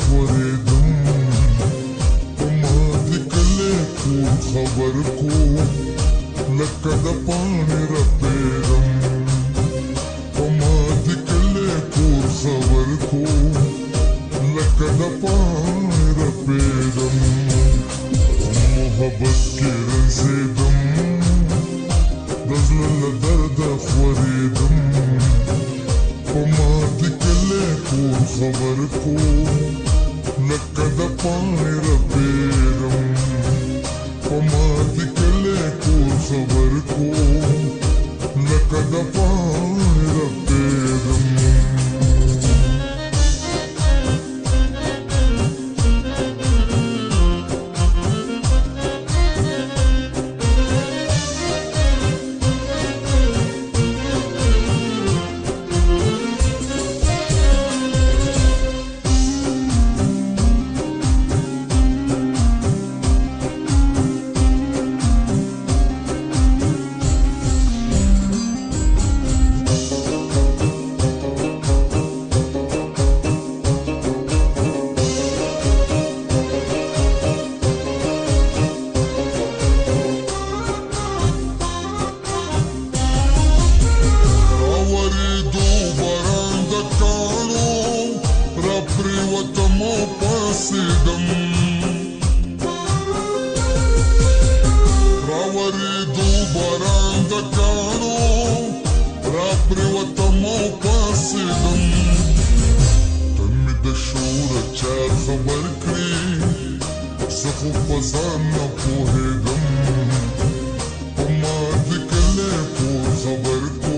خورېدم په ما دې کلی کور خبر کو لکه د پاڼې رپېدم په ما دې کلی کور خبر کو لکه د پاڼې رپېدم محبت کې رنځېدم د زړه له درده خورېدم په ما دې کلی کور خبر کو لکه د پاڼې رپېدم په ما دې کلی کور خبر کو لکه د پاڼې رپېدم راورېدو باران د کاڼو راپرېوتم او پاڅېدم ته مې د شوره چار خبر کړې زه خو په ځان نه پوهېدم په ما دې کلی کور خبر کو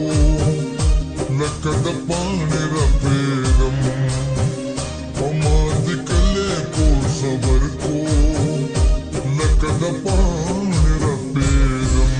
لکه د پاڼې رپېدم په ما دې کلی کور خبر کو لکه د پاڼې رپېدم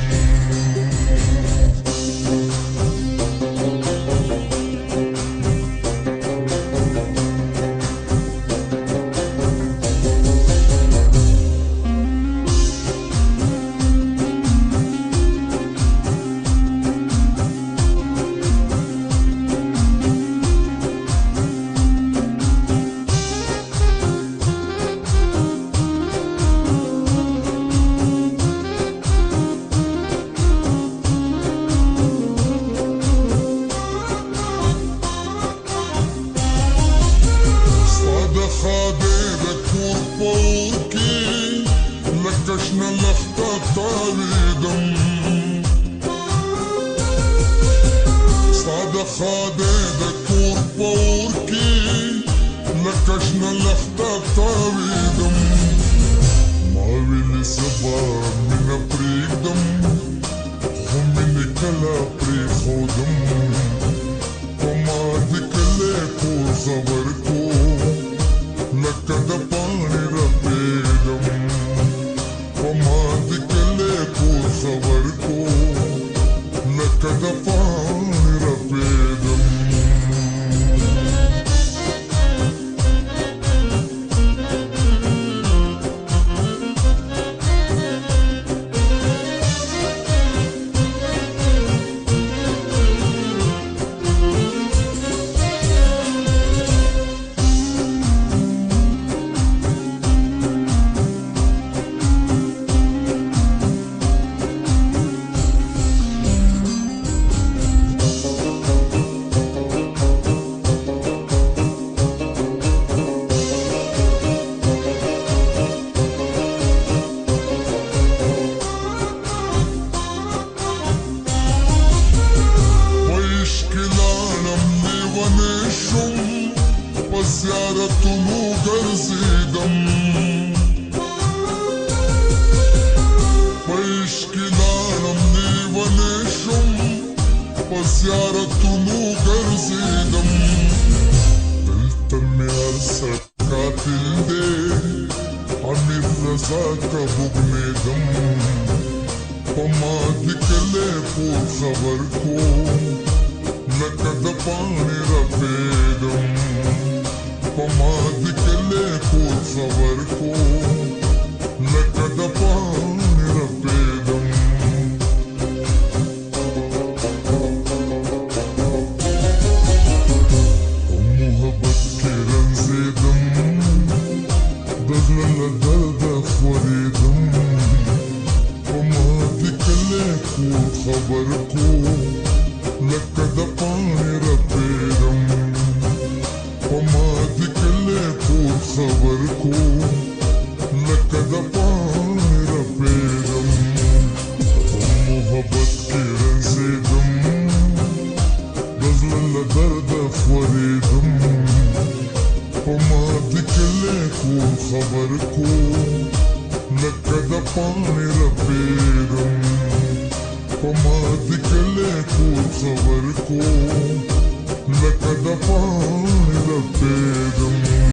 شنه لخته تاوېدم ستا د ښادۍ د کور په اور کې لکه شنه لخته تاوېدم ما ویلې زه به مینه پرېږدم خو مینې کله پرېښودم په ما دې کلی کور خبر کو لکه د پاڼې رپېدم په ما دې کلی کور خبر کو لکه د پاڼې رپېدم زیارتونو ګرځېدم په عشق کې لاړم لیونی شوم په زیارتونو ګرځېدم دلته مې هر څه قاتل دی امیر رضا ته بوږنېدم په ما دې کلی کور خبر کو لکه د پاڼې رپېدم په ما دې کلی کور خبر کو لکه د پاڼې رپېدم په محبت کې رنځېدم خبر کو لکه د پاڼې رپېدم په ما دې کلی کور خبر کو لکه د پاڼې رپېدم په محبت کې رنځېدم د زړه له درده خورېدم په ما دې کلی کور خبر کو لکه د پاڼې رپېدم په ما دې کلی کور خبر کو لکه د پاڼې رپېدم